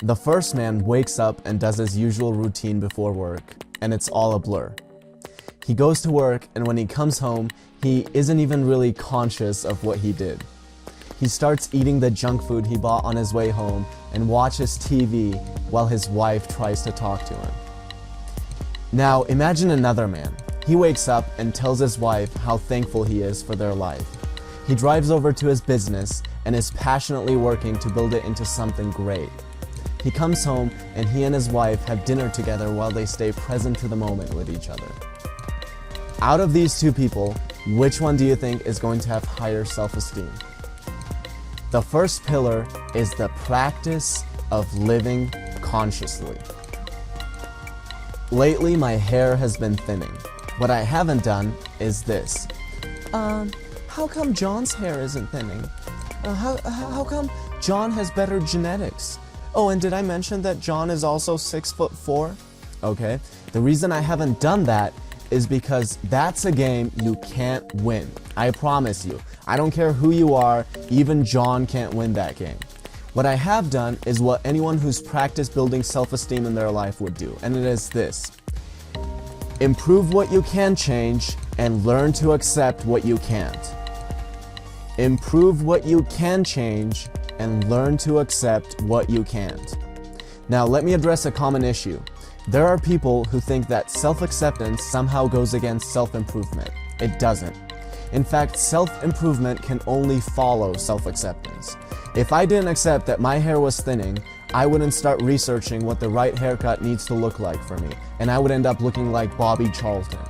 The first man wakes up and does his usual routine before work, and it's all a blur. He goes to work, and when he comes home, he isn't even really conscious of what he did. He starts eating the junk food he bought on his way home and watches TV while his wife tries to talk to him. Now, imagine another man. He wakes up and tells his wife how thankful he is for their life. He drives over to his business and is passionately working to build it into something great. He comes home and he and his wife have dinner together while they stay present to the moment with each other. Out of these two people, which one do you think is going to have higher self-esteem? The first pillar is the practice of living consciously. Lately, my hair has been thinning. What I haven't done is this. How come John's hair isn't thinning? How come John has better genetics? Oh, and did I mention that John is also 6'4"? Okay, the reason I haven't done that is because that's a game you can't win. I promise you. I don't care who you are, even John can't win that game. What I have done is what anyone who's practiced building self-esteem in their life would do, and it is this. Improve what you can change and learn to accept what you can't. Improve what you can change and learn to accept what you can't. Now, let me address a common issue. There are people who think that self-acceptance somehow goes against self-improvement. It doesn't. In fact, self-improvement can only follow self-acceptance. If I didn't accept that my hair was thinning, I wouldn't start researching what the right haircut needs to look like for me, and I would end up looking like Bobby Charlton.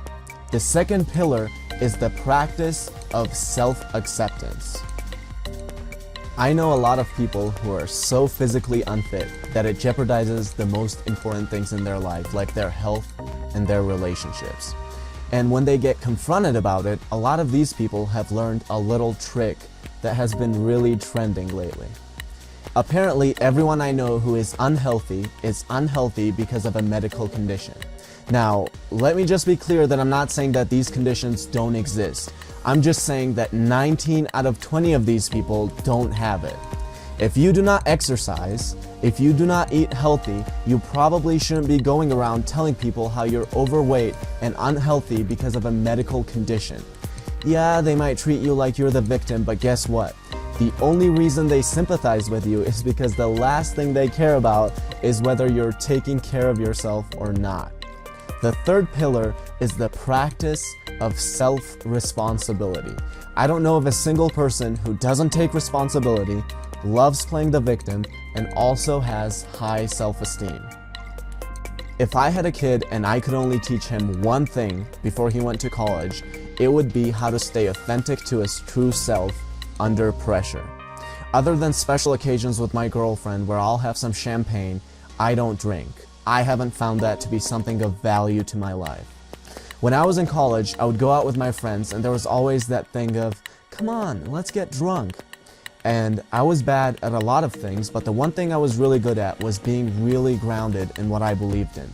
The second pillar is the practice of self-acceptance. I know a lot of people who are so physically unfit that it jeopardizes the most important things in their life, like their health and their relationships. And when they get confronted about it, a lot of these people have learned a little trick that has been really trending lately. Apparently, everyone I know who is unhealthy because of a medical condition. Now, let me just be clear that I'm not saying that these conditions don't exist. I'm just saying that 19 out of 20 of these people don't have it. If you do not exercise, if you do not eat healthy, you probably shouldn't be going around telling people how you're overweight and unhealthy because of a medical condition. Yeah, they might treat you like you're the victim, but guess what? The only reason they sympathize with you is because the last thing they care about is whether you're taking care of yourself or not. The third pillar is the practice of self-responsibility. I don't know of a single person who doesn't take responsibility, loves playing the victim, and also has high self-esteem. If I had a kid and I could only teach him one thing before he went to college, it would be how to stay authentic to his true self under pressure. Other than special occasions with my girlfriend where I'll have some champagne, I don't drink. I haven't found that to be something of value to my life. When I was in college, I would go out with my friends and there was always that thing of, come on, let's get drunk. And I was bad at a lot of things, but the one thing I was really good at was being really grounded in what I believed in.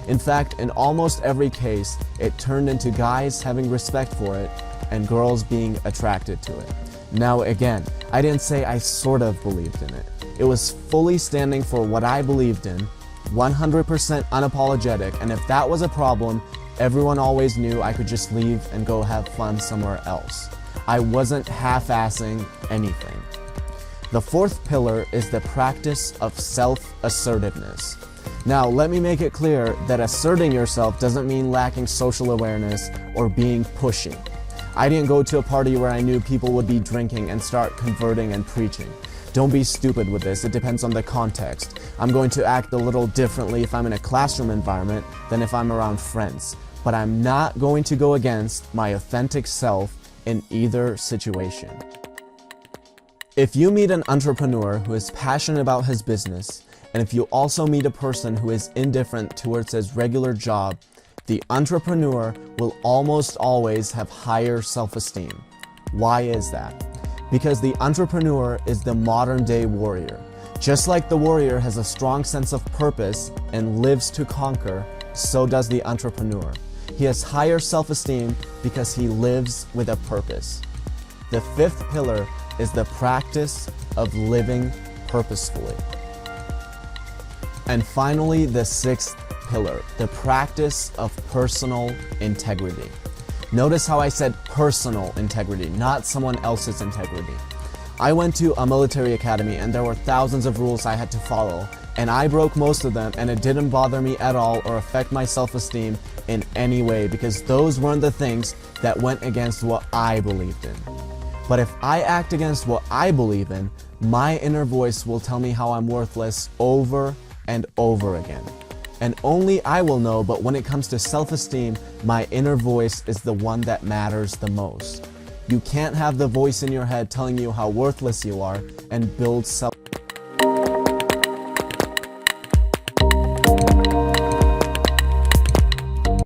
In fact, in almost every case, it turned into guys having respect for it and girls being attracted to it. Now again, I didn't say I sort of believed in it. It was fully standing for what I believed in, 100% unapologetic, and if that was a problem, everyone always knew I could just leave and go have fun somewhere else. I wasn't half-assing anything. The fourth pillar is the practice of self-assertiveness. Now, let me make it clear that asserting yourself doesn't mean lacking social awareness or being pushy. I didn't go to a party where I knew people would be drinking and start converting and preaching. Don't be stupid with this, it depends on the context. I'm going to act a little differently if I'm in a classroom environment than if I'm around friends. But I'm not going to go against my authentic self in either situation. If you meet an entrepreneur who is passionate about his business, and if you also meet a person who is indifferent towards his regular job, the entrepreneur will almost always have higher self-esteem. Why is that? Because the entrepreneur is the modern-day warrior. Just like the warrior has a strong sense of purpose and lives to conquer, so does the entrepreneur. He has higher self-esteem because he lives with a purpose. The fifth pillar is the practice of living purposefully. And finally, the sixth pillar, the practice of personal integrity. Notice how I said personal integrity, not someone else's integrity. I went to a military academy and there were thousands of rules I had to follow, and I broke most of them, and it didn't bother me at all or affect my self-esteem in any way, because those weren't the things that went against what I believed in. But if I act against what I believe in, my inner voice will tell me how I'm worthless over and over again. And only I will know, but when it comes to self-esteem, my inner voice is the one that matters the most. You can't have the voice in your head telling you how worthless you are and build self